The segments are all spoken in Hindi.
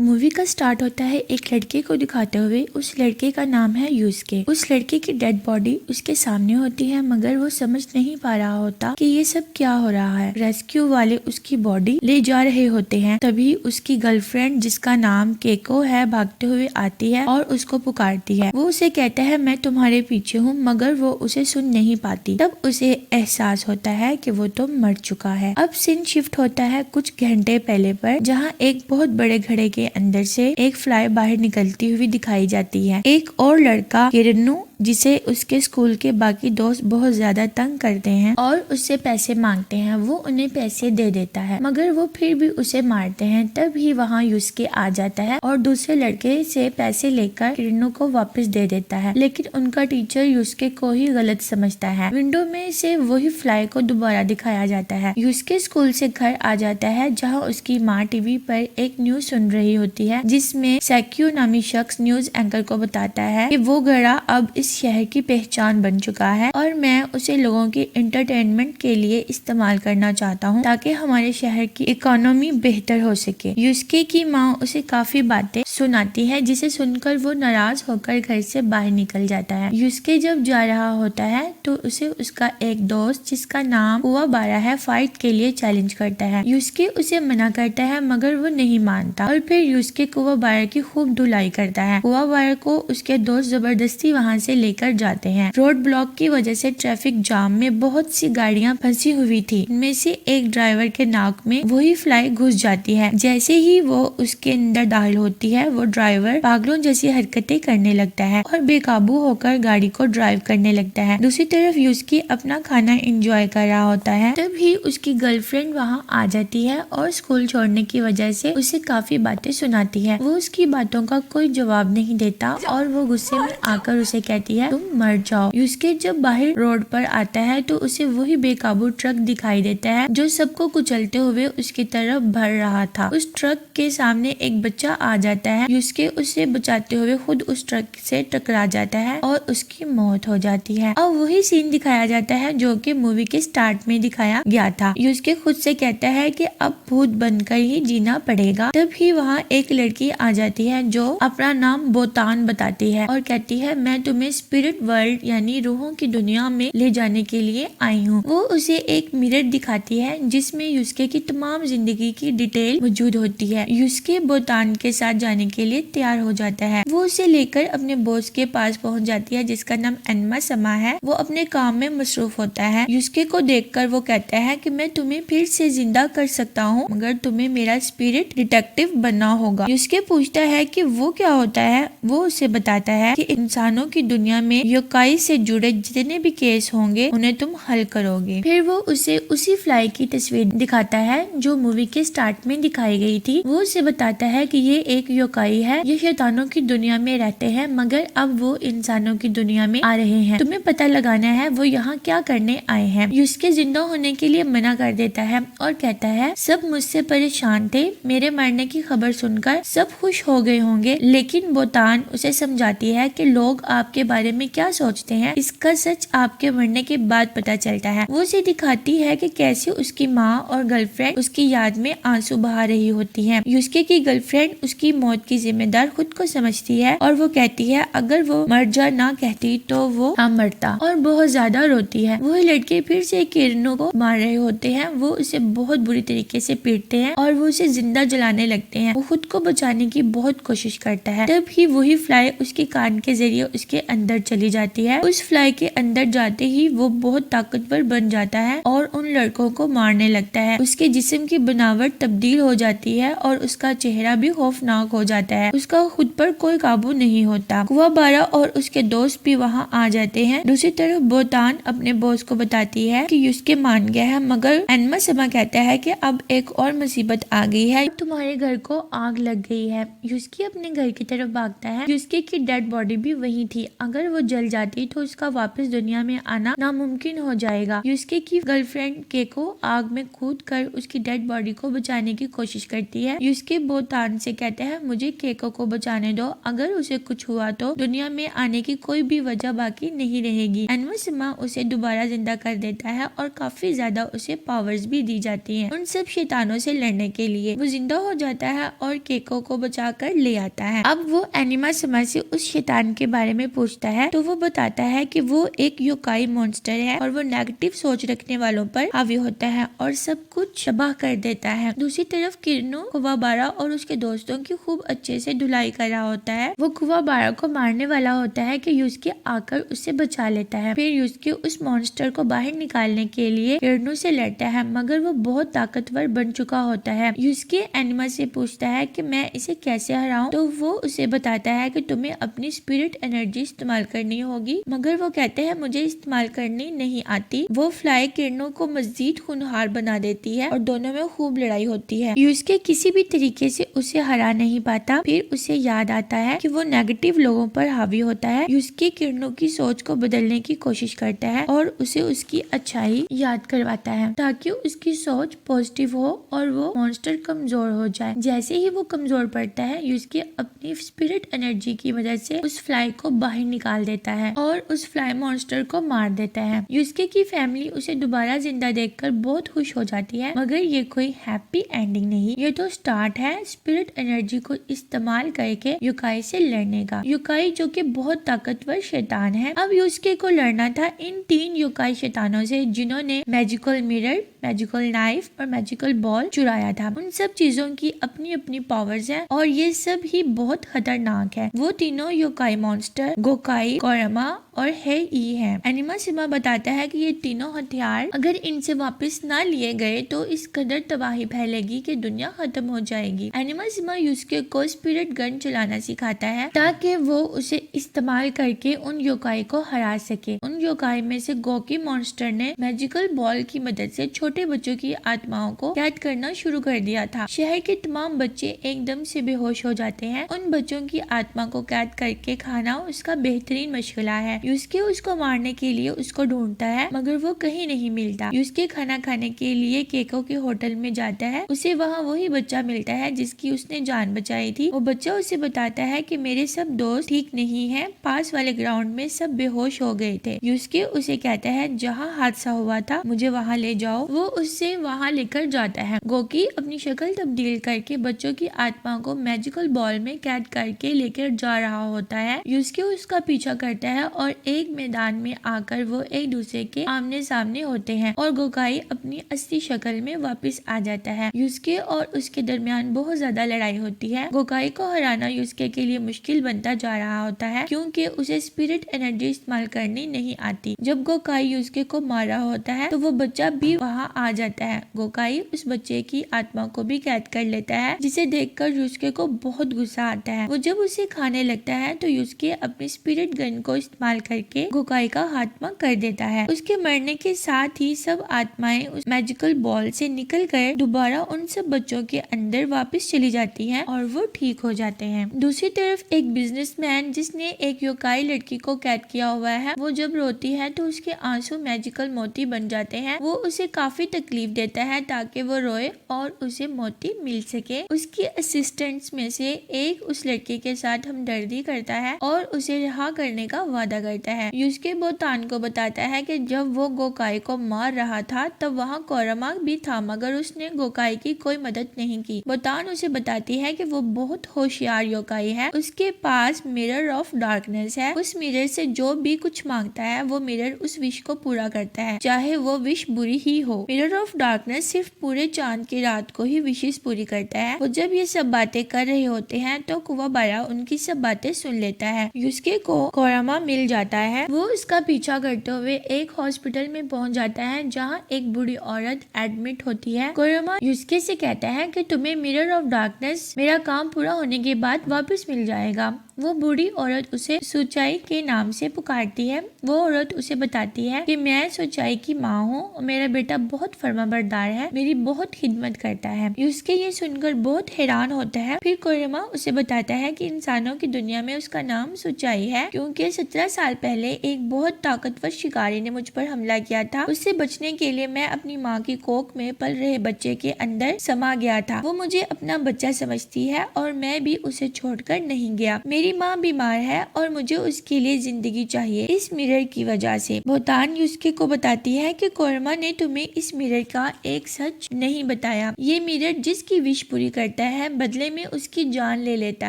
मूवी का स्टार्ट होता है एक लड़के को दिखाते हुए। उस लड़के का नाम है यूस्के। उस लड़के की डेड बॉडी उसके सामने होती है, मगर वो समझ नहीं पा रहा होता कि ये सब क्या हो रहा है। रेस्क्यू वाले उसकी बॉडी ले जा रहे होते हैं, तभी उसकी गर्लफ्रेंड जिसका नाम केको है भागते हुए आती है और उसको पुकारती है। वो उसे कहता है मैं तुम्हारे पीछे हूँ, मगर वो उसे सुन नहीं पाती। तब उसे एहसास होता है कि वो तो मर चुका है। अब सीन शिफ्ट होता है कुछ घंटे पहले पर, जहाँ एक बहुत बड़े घड़े के अंदर से एक फ्लाई बाहर निकलती हुई दिखाई जाती है। एक और लड़का किरनु, जिसे उसके स्कूल के बाकी दोस्त बहुत ज्यादा तंग करते हैं और उससे पैसे मांगते हैं, वो उन्हें पैसे दे देता है, मगर वो फिर भी उसे मारते हैं। तभी वहाँ यूस्के आ जाता है और दूसरे लड़के से पैसे लेकर किरनु को वापस दे देता है, लेकिन उनका टीचर यूस्के को ही गलत समझता है। विंडो में से वही फ्लाई को दोबारा दिखाया जाता है। यूस्के स्कूल से घर आ जाता है, जहाँ उसकी माँ टीवी पर एक न्यूज सुन रही होती है, जिसमें सैक्यू नामी शख्स न्यूज एंकर को बताता है कि वो घड़ा अब इस शहर की पहचान बन चुका है और मैं उसे लोगों की एंटरटेनमेंट के लिए इस्तेमाल करना चाहता हूँ, ताकि हमारे शहर की इकोनॉमी बेहतर हो सके। यूस्के की माँ उसे काफी बातें सुनाती है, जिसे सुनकर वो नाराज होकर घर से बाहर निकल जाता है। यूस्के जब जा रहा होता है तो उसे उसका एक दोस्त जिसका नाम कुवाबारा है फाइट के लिए चैलेंज करता है। यूस्के उसे मना करता है, मगर वो नहीं मानता और फिर यूस्के कुवाबारा की खूब धुलाई करता है। कुवाबारा को उसके दोस्त जबरदस्ती वहाँ से लेकर जाते हैं। रोड ब्लॉक की वजह से ट्रैफिक जाम में बहुत सी गाड़ियाँ फंसी हुई थी। इनमें से एक ड्राइवर के नाक में वही फ्लाई घुस जाती है। जैसे ही वो उसके अंदर दाखिल होती है, वो ड्राइवर पागलों जैसी हरकतें करने लगता है और बेकाबू होकर गाड़ी को ड्राइव करने लगता है। दूसरी तरफ यूस्के अपना खाना एंजॉय कर रहा होता है, तभी उसकी गर्लफ्रेंड वहाँ आ जाती है और स्कूल छोड़ने की वजह से उसे काफी बातें सुनाती है। वो उसकी बातों का कोई जवाब नहीं देता और वो गुस्से में आकर उसे कहती है तुम मर जाओ। यूस्के जब बाहर रोड पर आता है तो उसे वही बेकाबू ट्रक दिखाई देता है जो सबको कुचलते हुए उसकी तरफ बढ़ रहा था। उस ट्रक के सामने एक बच्चा आ जाता है। यूस्के उसे बचाते हुए खुद उस ट्रक से टकरा जाता है और उसकी मौत हो जाती है। अब वही सीन दिखाया जाता है जो कि मूवी के स्टार्ट में दिखाया गया था। यूस्के खुद से कहता है कि अब भूत बनकर ही जीना पड़ेगा। तभी वहाँ एक लड़की आ जाती है जो अपना नाम बोतान बताती है और कहती है मैं तुम्हें स्पिरिट वर्ल्ड यानी रूहों की दुनिया में ले जाने के लिए आई हूँ। वो उसे एक मिरर दिखाती है जिसमें यूस्के की तमाम जिंदगी की डिटेल मौजूद होती है। यूस्के बोतान के साथ जाने के लिए तैयार हो जाता है। वो उसे लेकर अपने बॉस के पास पहुँच जाती है जिसका नाम एनमा समा है। वो अपने काम में मसरूफ होता है। यूस्के को देखकर वो कहता है कि मैं तुम्हें फिर से जिंदा कर सकता हूँ, मगर तुम्हें मेरा स्पिरिट डिटेक्टिव बनना होगा। यूस्के पूछता है कि वो क्या होता है। वो उसे बताता है कि इंसानों की दुनिया में योकाई से जुड़े जितने भी केस होंगे उन्हें तुम हल करोगे। फिर वो उसे उसी फ्लाई की तस्वीर दिखाता है जो मूवी के स्टार्ट में दिखाई गई थी। वो उसे बताता है कि ये एक योकाई है, ये शैतानों की दुनिया में रहते हैं, मगर अब वो इंसानों की दुनिया में आ रहे हैं। तुम्हें पता लगाना है वो यहाँ क्या करने आए हैं। यूस्के जिंदा होने के लिए मना कर देता है और कहता है सब मुझसे परेशान थे, मेरे मरने की खबर सुनकर सब खुश हो गए होंगे, लेकिन बोतान उसे समझाती है कि लोग आपके बारे में क्या सोचते हैं इसका सच आपके मरने के बाद पता चलता है। वो उसे दिखाती है कि कैसे उसकी माँ और गर्लफ्रेंड उसकी याद में आंसू बहा रही होती हैं। यूस्के की गर्लफ्रेंड उसकी मौत की जिम्मेदार खुद को समझती है और वो कहती है अगर वो मर जा ना कहती तो वो ना मरता, और बहुत ज्यादा रोती है। वही लड़के फिर से किरणों को मार रहे होते हैं। वो उसे बहुत बुरी तरीके से पीटते हैं और वो उसे जिंदा जलाने लगते हैं। वो खुद को बचाने की बहुत कोशिश करता है। तभी वही फ्लाई उसके कान के जरिए उसके अंदर चली जाती है। उस फ्लाई के अंदर जाते ही वो बहुत ताकतवर बन जाता है और उन लड़कों को मारने लगता है। उसके जिस्म की बनावट तब्दील हो जाती है और उसका चेहरा भी खौफनाक हो जाता है। उसका खुद पर कोई काबू नहीं होता। कुवाबारा और उसके दोस्त भी वहाँ आ जाते हैं। दूसरी तरफ बोतान अपने बॉस को बताती है कि यूस्के मान गया है, मगर एनमा समा कहता है कि अब एक और मुसीबत आ गई है, तुम्हारे घर को आग लग गई है। यूस्के अपने घर की तरफ भागता है। यूस्के की डेड बॉडी भी वही थी। अगर वो जल जाती तो उसका वापस दुनिया में आना नामुमकिन हो जाएगा। यूस्के की गर्लफ्रेंड केको आग में कूद कर उसकी डेड बॉडी को बचाने की कोशिश करती है। यूस्के बोतान से कहते हैं मुझे केको को बचाने दो, अगर उसे कुछ हुआ तो दुनिया में आने की कोई भी वजह बाकी नहीं रहेगी। एनमासिमा उसे दोबारा जिंदा कर देता है और काफी ज्यादा उसे पावर्स भी दी जाती हैं उन सब शैतानों से लड़ने के लिए। वो जिंदा हो जाता है और केको को बचा कर ले आता है। अब वो एनिमासिमा से उस शैतान के बारे में पूछता है तो वो बताता है कि वो एक योकाई मॉन्स्टर है और वो नेगेटिव सोच रखने वालों पर हावी होता है और सब कुछ तबाह कर देता है। दूसरी तरफ किरणो कुवाबारा और उसके दोस्तों की खूब अच्छे से धुलाई कर रहा होता है। वो कुवाबारा को मारने वाला होता है कि यूस्के आकर उसे बचा लेता है। फिर यूस्के उस मॉन्स्टर को बाहर निकालने के लिए किरणो से लड़ता है मगर वो बहुत ताकतवर बन चुका होता है। यूस्के एनिमा से पूछता है कि मैं इसे कैसे हराऊं, तो वो उसे बताता है कि तुम्हें अपनी स्पिरिट एनर्जी इस्तेमाल करनी होगी, मगर वो कहते हैं मुझे इस्तेमाल करनी नहीं आती। वो फ्लाई किरणो को मजीद खूनहार बना देती है और दोनों में खूब लड़ाई होती है। यूस्के किसी भी तरीके से उसे हरा नहीं पाता। फिर उसे याद आता है कि वो नेगेटिव लोगों पर हावी होता है। यूस्के किरणो की सोच को बदलने की कोशिश करता है और उसे उसकी अच्छाई याद करवाता है ताकि उसकी सोच पॉजिटिव हो और वो मॉन्स्टर कमजोर हो जाए। जैसे ही वो कमजोर पड़ता है यूस्के अपनी स्पिरिट एनर्जी की मदद से उस फ्लाई को बाहर निकाल देता है और उस फ्लाई मॉन्स्टर को मार देता है। यूस्के की फैमिली उसे दोबारा जिंदा देखकर बहुत खुश हो जाती है मगर ये कोई हैप्पी एंडिंग नहीं, ये तो स्टार्ट है स्पिरिट एनर्जी को इस्तेमाल करके युकाई से लड़ने का। युकाई जो कि बहुत ताकतवर शैतान है। अब यूस्के को लड़ना था इन 3 युकाई शैतानों से जिन्होंने मैजिकल मिरर, मैजिकल नाइफ और मैजिकल बॉल चुराया था। उन सब चीजों की अपनी अपनी पावर्स हैं और ये सब ही बहुत खतरनाक है। वो तीनों योकाई मॉन्स्टर गोकाई, कोरमा और हेई है। एनिमासिमा बताता है कि ये तीनों हथियार अगर इनसे वापस ना लिए गए तो इस कदर तबाही फैलेगी कि दुनिया खत्म हो जाएगी। एनिमासिमा यूस्के को स्पिरिट गन चलाना सिखाता है ताकि वो उसे इस्तेमाल करके उन योकाई को हरा सके। उन योकाई में से गोकी मॉन्स्टर ने मैजिकल बॉल की मदद से छोटे बच्चों की आत्माओं को कैद करना शुरू कर दिया था। शहर के तमाम बच्चे एकदम से बेहोश हो जाते हैं। उन बच्चों की आत्मा को कैद करके खाना उसका बेहतरीन मशगला है। यूस्के उसको मारने के लिए उसको ढूंढता है मगर वो कहीं नहीं मिलता। यूस्के खाना खाने के लिए केको के होटल में जाता है। उसे वहाँ वही बच्चा मिलता है जिसकी उसने जान बचाई थी। वो बच्चा उसे बताता है कि मेरे सब दोस्त ठीक नहीं है, पास वाले ग्राउंड में सब बेहोश हो गए थे। यूस्के उसे कहता है जहाँ हादसा हुआ था मुझे वहाँ ले जाओ। वो उससे वहाँ लेकर जाता है। गोकी अपनी शक्ल तब्दील करके बच्चों की आत्मा को मैजिकल बॉल में कैद करके लेकर जा रहा होता है। यूस्के उसका पीछा करता है और एक मैदान में आकर वो एक दूसरे के आमने सामने होते हैं और गोकाई अपनी असली शक्ल में वापस आ जाता है। यूस्के और उसके दरमियान बहुत ज्यादा लड़ाई होती है। गोकाई को हराना यूस्के के लिए मुश्किल बनता जा रहा होता है क्योंकि उसे स्पिरिट एनर्जी इस्तेमाल करनी नहीं आती। जब गोकाई यूस्के को मार रहा होता है तो वो बच्चा भी वहाँ आ जाता है। गोकाई उस बच्चे की आत्मा को भी कैद कर लेता है जिसे देखकर यूस्के को बहुत गुस्सा आता है। वो जब उसे खाने लगता है तो यूस्के अपनी स्पिरिट गन को इस्तेमाल करके गोकाई का खात्मा कर देता है। उसके मरने के साथ ही सब आत्माएं उस मैजिकल बॉल से निकल कर दोबारा उन सब बच्चों के अंदर वापस चली जाती हैं और वो ठीक हो जाते हैं। दूसरी तरफ एक बिजनेसमैन जिसने एक योकाई लड़की को कैद किया हुआ है, वो जब रोती है तो उसके आंसू मैजिकल मोती बन जाते हैं। वो उसे काफी तकलीफ देता है ताकि वो रोए और उसे मोती मिल सके। उसकी असिस्टेंट्स में से एक उस लड़के के साथ हमदर्दी करता है और उसे रिहा करने का वादा करता है। यूस्के बोतान को बताता है कि जब वो गोकाई को मार रहा था तब वहाँ कोरमा भी था मगर उसने गोकाई की कोई मदद नहीं की। बोतान उसे बताती है कि वो बहुत होशियार योकाई है, उसके पास मिरर ऑफ डार्कनेस है। उस मिरर से जो भी कुछ मांगता है वो मिरर उस विश को पूरा करता है, चाहे वो विश बुरी ही हो। मिरर ऑफ डार्कनेस सिर्फ पूरे चांद की रात को ही विशेष पूरी करता है। वो जब ये सब बातें कर रहे होते हैं तो कुवाबारा उनकी सब बातें सुन लेता है। यूस्के को कोरमा मिल जाता है। वो उसका पीछा करते हुए एक हॉस्पिटल में पहुंच जाता है जहाँ एक बूढ़ी औरत एडमिट होती है। कोरमा यूस्के से कहता है कि तुम्हें मिरर ऑफ डार्कनेस मेरा काम पूरा होने के बाद वापस मिल जाएगा। वो बूढ़ी औरत उसे सच्चाई के नाम से पुकारती है। वो औरत उसे बताती है कि मैं सच्चाई की माँ हूँ, मेरा बेटा बहुत फर्माबरदार है, मेरी बहुत खिदमत करता है। यूसुके ये सुनकर बहुत हैरान होता है। फिर कोहिरमा उसे बताता है कि इंसानों की दुनिया में उसका नाम सच्चाई है, क्योंकि 17 साल पहले एक बहुत ताकतवर शिकारी ने मुझ पर हमला किया था। उससे बचने के लिए मैं अपनी माँ की कोख में पल रहे बच्चे के अंदर समा गया था। वो मुझे अपना बच्चा समझती है और मैं भी उसे छोड़कर नहीं गया। मेरी माँ बीमार है और मुझे उसके लिए जिंदगी चाहिए इस मिरर की वजह से। बोतान यूसुके को बताती है कि कोहिरमा ने तुम्हें इस मिरर का एक सच नहीं बताया। ये मिरर जिसकी विश पूरी करता है बदले में उसकी जान ले लेता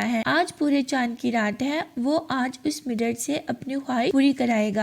है। आज पूरे चांद की रात है, वो आज उस मिरर से अपनी ख्वाहिश पूरी कराएगा।